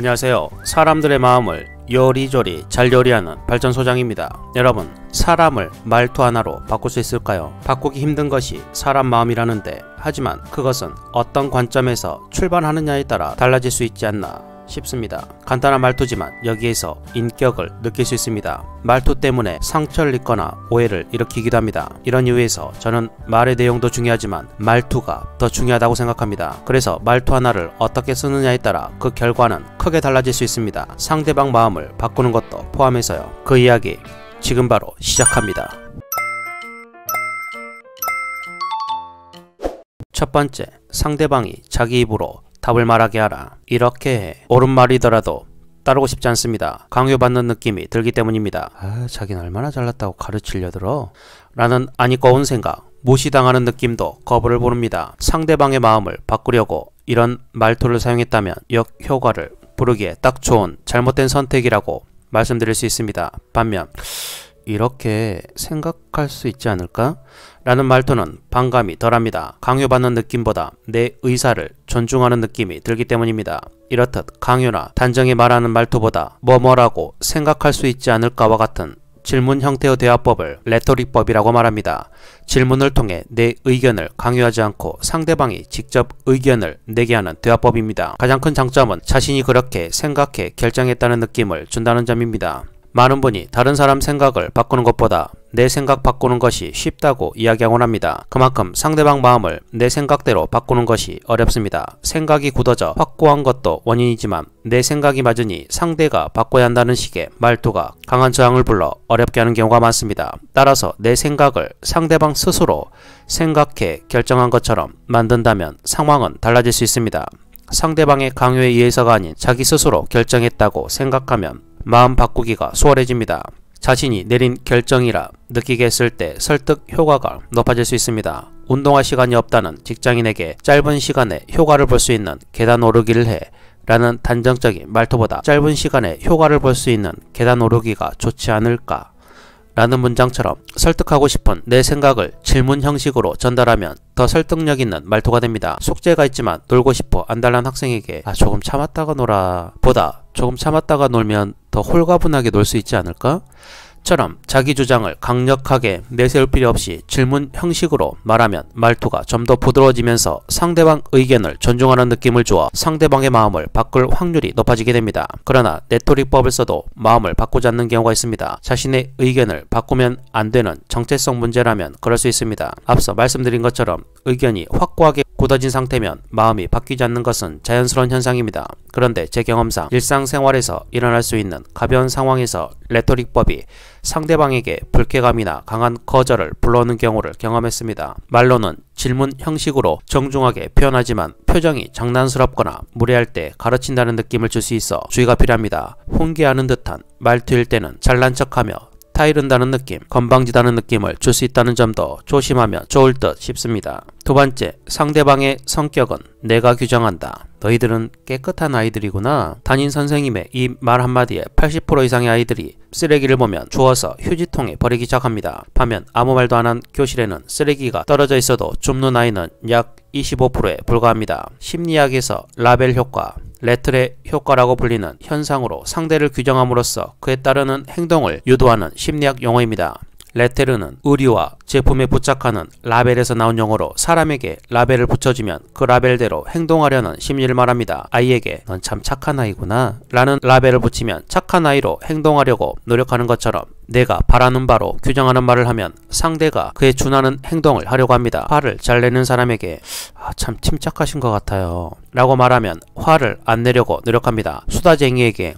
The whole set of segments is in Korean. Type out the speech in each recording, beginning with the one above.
안녕하세요. 사람들의 마음을 요리조리 잘 요리하는 발전소장입니다. 여러분, 사람을 말투 하나로 바꿀 수 있을까요? 바꾸기 힘든 것이 사람 마음이라는데, 하지만 그것은 어떤 관점에서 출발하느냐에 따라 달라질 수 있지 않나 싶습니다. 간단한 말투지만 여기에서 인격을 느낄 수 있습니다. 말투 때문에 상처를 입거나 오해를 일으키기도 합니다. 이런 이유에서 저는 말의 내용도 중요하지만 말투가 더 중요하다고 생각합니다. 그래서 말투 하나를 어떻게 쓰느냐에 따라 그 결과는 크게 달라질 수 있습니다. 상대방 마음을 바꾸는 것도 포함해서요. 그 이야기 지금 바로 시작합니다. 첫 번째, 상대방이 자기 입으로 답을 말하게 하라. 이렇게 해. 옳은 말이더라도 따르고 싶지 않습니다. 강요받는 느낌이 들기 때문입니다. 자기는 얼마나 잘났다고 가르치려 들어? 라는 아니꺼운 생각, 무시당하는 느낌도 거부를 부릅니다. 상대방의 마음을 바꾸려고 이런 말투를 사용했다면 역효과를 부르기에 딱 좋은 잘못된 선택이라고 말씀드릴 수 있습니다. 반면 이렇게 생각할 수 있지 않을까? 라는 말투는 반감이 덜합니다. 강요받는 느낌보다 내 의사를 존중하는 느낌이 들기 때문입니다. 이렇듯 강요나 단정히 말하는 말투보다 뭐라고 생각할 수 있지 않을까와 같은 질문 형태의 대화법을 레토릭법이라고 말합니다. 질문을 통해 내 의견을 강요하지 않고 상대방이 직접 의견을 내게 하는 대화법입니다. 가장 큰 장점은 자신이 그렇게 생각해 결정했다는 느낌을 준다는 점입니다. 많은 분이 다른 사람 생각을 바꾸는 것보다 내 생각 바꾸는 것이 쉽다고 이야기하곤 합니다. 그만큼 상대방 마음을 내 생각대로 바꾸는 것이 어렵습니다. 생각이 굳어져 확고한 것도 원인이지만 내 생각이 맞으니 상대가 바꿔야 한다는 식의 말투가 강한 저항을 불러 어렵게 하는 경우가 많습니다. 따라서 내 생각을 상대방 스스로 생각해 결정한 것처럼 만든다면 상황은 달라질 수 있습니다. 상대방의 강요에 의해서가 아닌 자기 스스로 결정했다고 생각하면 마음 바꾸기가 수월해집니다. 자신이 내린 결정이라 느끼게 했을 때 설득 효과가 높아질 수 있습니다. 운동할 시간이 없다는 직장인에게 짧은 시간에 효과를 볼 수 있는 계단 오르기를 해 라는 단정적인 말투보다 짧은 시간에 효과를 볼 수 있는 계단 오르기가 좋지 않을까 라는 문장처럼 설득하고 싶은 내 생각을 질문 형식으로 전달하면 더 설득력 있는 말투가 됩니다. 숙제가 있지만 놀고 싶어 안달난 학생에게 조금 참았다가 놀아 보다 조금 참았다가 놀면 더 홀가분하게 놀 수 있지 않을까? 처럼 자기 주장을 강력하게 내세울 필요 없이 질문 형식으로 말하면 말투가 좀 더 부드러워지면서 상대방 의견을 존중하는 느낌을 주어 상대방의 마음을 바꿀 확률이 높아지게 됩니다. 그러나 레토릭법을 써도 마음을 바꾸지 않는 경우가 있습니다. 자신의 의견을 바꾸면 안 되는 정체성 문제라면 그럴 수 있습니다. 앞서 말씀드린 것처럼 의견이 확고하게 굳어진 상태면 마음이 바뀌지 않는 것은 자연스러운 현상입니다. 그런데 제 경험상 일상생활에서 일어날 수 있는 가벼운 상황에서 레토릭법이 상대방에게 불쾌감이나 강한 거절을 불러오는 경우를 경험했습니다. 말로는 질문 형식으로 정중하게 표현하지만 표정이 장난스럽거나 무례할 때 가르친다는 느낌을 줄 수 있어 주의가 필요합니다. 훈계하는 듯한 말투일 때는 잘난 척하며 타이른다는 느낌, 건방지다는 느낌을 줄 수 있다는 점도 조심하면 좋을 듯 싶습니다. 두 번째, 상대방의 성격은 내가 규정한다. 너희들은 깨끗한 아이들이구나. 담임 선생님의 이 말 한마디에 80% 이상의 아이들이 쓰레기를 보면 주워서 휴지통에 버리기 시작합니다. 반면 아무 말도 안 한 교실에는 쓰레기가 떨어져 있어도 줍는 아이는 약 25%에 불과합니다. 심리학에서 라벨 효과, 레틀의 효과라고 불리는 현상으로 상대를 규정함으로써 그에 따르는 행동을 유도하는 심리학 용어입니다. 레테르는 의류와 제품에 부착하는 라벨에서 나온 용어로 사람에게 라벨을 붙여주면 그 라벨대로 행동하려는 심리를 말합니다. 아이에게 넌 참 착한 아이구나 라는 라벨을 붙이면 착한 아이로 행동하려고 노력하는 것처럼 내가 바라는 바로 규정하는 말을 하면 상대가 그에 준하는 행동을 하려고 합니다. 화를 잘 내는 사람에게 참 침착하신 것 같아요 라고 말하면 화를 안 내려고 노력합니다. 수다쟁이에게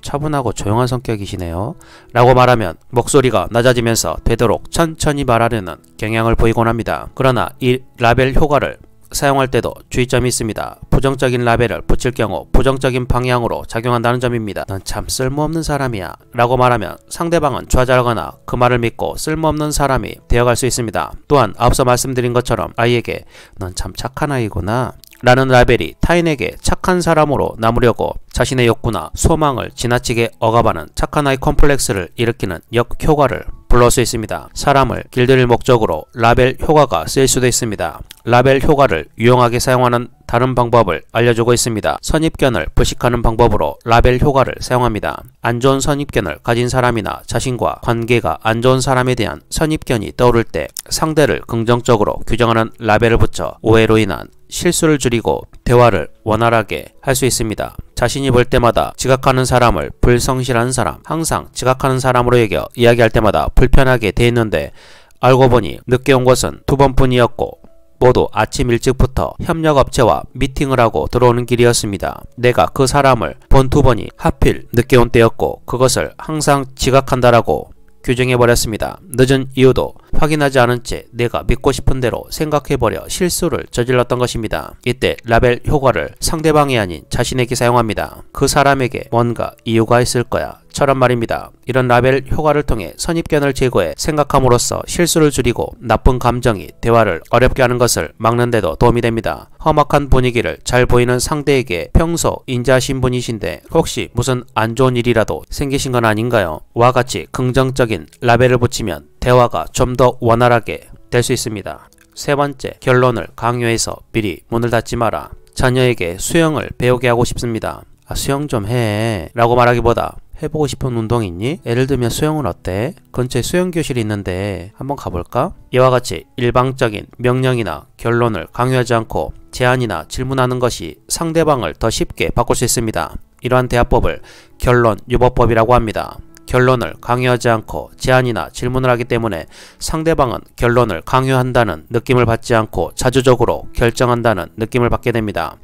차분하고 조용한 성격이시네요 라고 말하면 목소리가 낮아지면서 되도록 천천히 말하려는 경향을 보이곤 합니다. 그러나 이 라벨 효과를 사용할 때도 주의점이 있습니다. 부정적인 라벨을 붙일 경우 부정적인 방향으로 작용한다는 점입니다. 넌 참 쓸모없는 사람이야 라고 말하면 상대방은 좌절하거나 그 말을 믿고 쓸모없는 사람이 되어갈 수 있습니다. 또한 앞서 말씀드린 것처럼 아이에게 넌 참 착한 아이구나 라는 라벨이 타인에게 착한 사람으로 남으려고 자신의 욕구나 소망을 지나치게 억압하는 착한 아이 컴플렉스를 일으키는 역효과를 불러올 수 있습니다. 사람을 길들일 목적으로 라벨 효과가 쓰일 수도 있습니다. 라벨 효과를 유용하게 사용하는 다른 방법을 알려주고 있습니다. 선입견을 불식하는 방법으로 라벨 효과를 사용합니다. 안 좋은 선입견을 가진 사람이나 자신과 관계가 안 좋은 사람에 대한 선입견이 떠오를 때 상대를 긍정적으로 규정하는 라벨을 붙여 오해로 인한 실수를 줄이고 대화를 원활하게 할 수 있습니다. 자신이 볼 때마다 지각하는 사람을 불성실한 사람, 항상 지각하는 사람으로 여겨 이야기할 때마다 불편하게 대했는데 알고 보니 늦게 온 것은 2번뿐이었고 모두 아침 일찍부터 협력업체와 미팅을 하고 들어오는 길이었습니다. 내가 그 사람을 본 2번이 하필 늦게 온 때였고 그것을 항상 지각한다라고 규정해버렸습니다. 늦은 이유도 확인하지 않은 채 내가 믿고 싶은 대로 생각해버려 실수를 저질렀던 것입니다. 이때 라벨 효과를 상대방이 아닌 자신에게 사용합니다. 그 사람에게 뭔가 이유가 있을 거야 처럼 말입니다. 이런 라벨 효과를 통해 선입견을 제거해 생각함으로써 실수를 줄이고 나쁜 감정이 대화를 어렵게 하는 것을 막는 데도 도움이 됩니다. 험악한 분위기를 잘 보이는 상대에게 평소 인자하신 분이신데 혹시 무슨 안 좋은 일이라도 생기신 건 아닌가요? 와 같이 긍정적인 라벨을 붙이면 대화가 좀 더 원활하게 될 수 있습니다. 세 번째, 결론을 강요해서 미리 문을 닫지 마라. 자녀에게 수영을 배우게 하고 싶습니다. 수영 좀 해 라고 말하기보다 해보고 싶은 운동 있니? 예를 들면 수영은 어때? 근처에 수영교실이 있는데 한번 가볼까? 이와 같이 일방적인 명령이나 결론을 강요하지 않고 제안이나 질문하는 것이 상대방을 더 쉽게 바꿀 수 있습니다. 이러한 대화법을 결론 유보법이라고 합니다. 결론을 강요하지 않고 제안이나 질문을 하기 때문에 상대방은 결론을 강요한다는 느낌을 받지 않고 자주적으로 결정한다는 느낌을 받게 됩니다.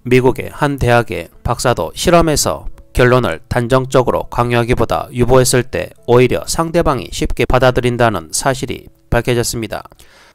미국의 한 대학의 박사도 실험에서 결론을 단정적으로 강요하기보다 유보했을 때 오히려 상대방이 쉽게 받아들인다는 사실이 밝혀졌습니다.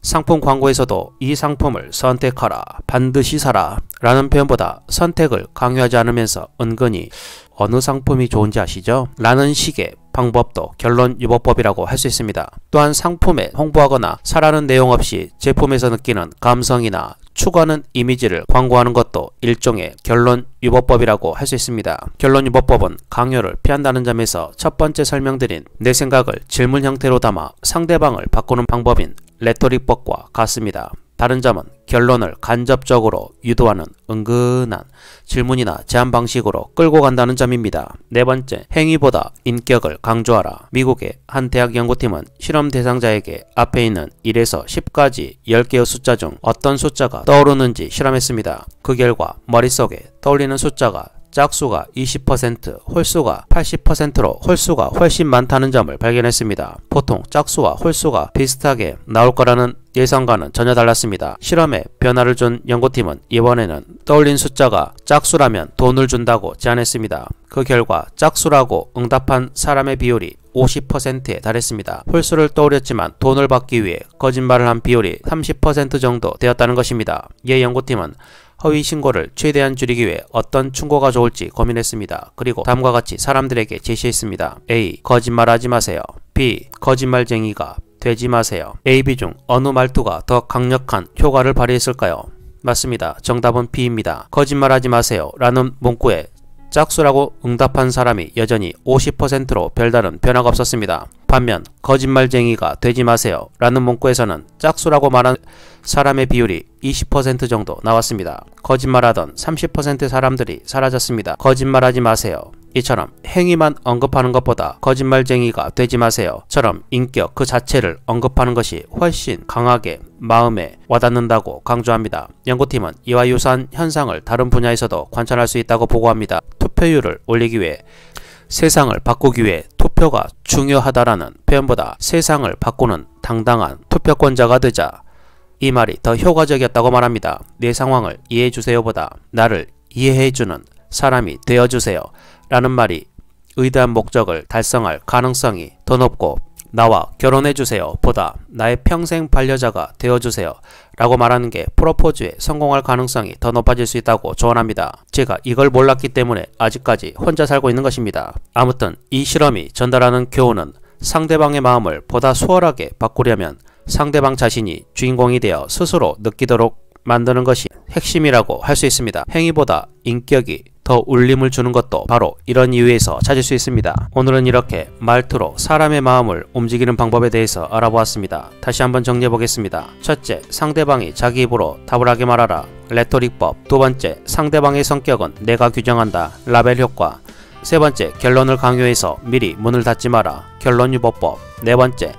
상품 광고에서도 이 상품을 선택하라, 반드시 사라 라는 표현보다 선택을 강요하지 않으면서 은근히 어느 상품이 좋은지 아시죠? 라는 식의 방법도 결론 유보법이라고 할 수 있습니다. 또한 상품에 홍보하거나 사라는 내용 없이 제품에서 느끼는 감성이나 추구하는 이미지를 광고하는 것도 일종의 결론 유보법이라고 할 수 있습니다. 결론 유보법은 강요를 피한다는 점에서 첫 번째 설명드린 내 생각을 질문 형태로 담아 상대방을 바꾸는 방법인 레토릭법과 같습니다. 다른 점은 결론을 간접적으로 유도하는 은근한 질문이나 제안 방식으로 끌고 간다는 점입니다. 네 번째, 행위보다 인격을 강조하라. 미국의 한 대학 연구팀은 실험 대상자에게 앞에 있는 1에서 10까지 10개의 숫자 중 어떤 숫자가 떠오르는지 실험했습니다. 그 결과 머릿속에 떠올리는 숫자가 짝수가 20%, 홀수가 80%로 홀수가 훨씬 많다는 점을 발견했습니다. 보통 짝수와 홀수가 비슷하게 나올 거라는 예상과는 전혀 달랐습니다. 실험에 변화를 준 연구팀은 이번에는 떠올린 숫자가 짝수라면 돈을 준다고 제안했습니다. 그 결과 짝수라고 응답한 사람의 비율이 50%에 달했습니다. 홀수를 떠올렸지만 돈을 받기 위해 거짓말을 한 비율이 30% 정도 되었다는 것입니다. 이에 연구팀은 허위 신고를 최대한 줄이기 위해 어떤 충고가 좋을지 고민했습니다. 그리고 다음과 같이 사람들에게 제시했습니다. A. 거짓말하지 마세요. B. 거짓말쟁이가 되지 마세요. A, B 중 어느 말투가 더 강력한 효과를 발휘했을까요? 맞습니다. 정답은 B입니다. 거짓말하지 마세요 라는 문구에 짝수라고 응답한 사람이 여전히 50%로 별다른 변화가 없었습니다. 반면 거짓말쟁이가 되지 마세요 라는 문구에서는 짝수라고 말한 사람의 비율이 20% 정도 나왔습니다. 거짓말하던 30% 사람들이 사라졌습니다. 거짓말하지 마세요. 이처럼 행위만 언급하는 것보다 거짓말쟁이가 되지 마세요 처럼 인격 그 자체를 언급하는 것이 훨씬 강하게 마음에 와닿는다고 강조합니다. 연구팀은 이와 유사한 현상을 다른 분야에서도 관찰할 수 있다고 보고합니다. 투표율을 올리기 위해 세상을 바꾸기 위해 투표가 중요하다라는 표현보다 세상을 바꾸는 당당한 투표권자가 되자 이 말이 더 효과적이었다고 말합니다. 내 상황을 이해해주세요보다 나를 이해해주는 사람이 되어주세요 라는 말이 의도한 목적을 달성할 가능성이 더 높고 나와 결혼해주세요 보다 나의 평생 반려자가 되어주세요 라고 말하는 게 프로포즈에 성공할 가능성이 더 높아질 수 있다고 조언합니다. 제가 이걸 몰랐기 때문에 아직까지 혼자 살고 있는 것입니다. 아무튼 이 실험이 전달하는 교훈은 상대방의 마음을 보다 수월하게 바꾸려면 상대방 자신이 주인공이 되어 스스로 느끼도록 만드는 것이 핵심이라고 할 수 있습니다. 행위보다 인격이 더 울림을 주는 것도 바로 이런 이유에서 찾을 수 있습니다. 오늘은 이렇게 말투로 사람의 마음을 움직이는 방법에 대해서 알아보았습니다. 다시 한번 정리해 보겠습니다. 첫째, 상대방이 자기 입으로 답을 하게 말하라. 레토릭법. 두 번째, 상대방의 성격은 내가 규정한다. 라벨 효과. 세 번째, 결론을 강요해서 미리 문을 닫지 마라. 결론유보법. 네 번째,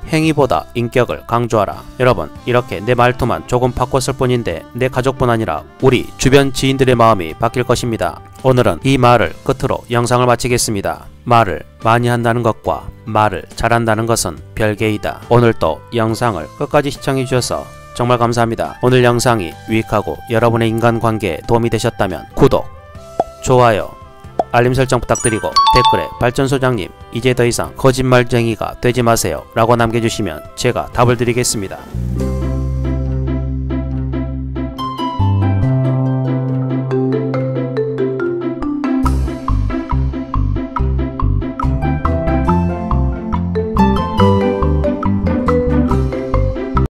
행위보다 인격을 강조하라. 여러분, 이렇게 내 말투만 조금 바꿨을 뿐인데 내 가족뿐 아니라 우리 주변 지인들의 마음이 바뀔 것입니다. 오늘은 이 말을 끝으로 영상을 마치겠습니다. 말을 많이 한다는 것과 말을 잘한다는 것은 별개이다. 오늘도 영상을 끝까지 시청해 주셔서 정말 감사합니다. 오늘 영상이 유익하고 여러분의 인간관계에 도움이 되셨다면 구독, 좋아요, 알림 설정 부탁드리고 댓글에 발전소장님 이제 더 이상 거짓말쟁이가 되지 마세요 라고 남겨주시면 제가 답을 드리겠습니다.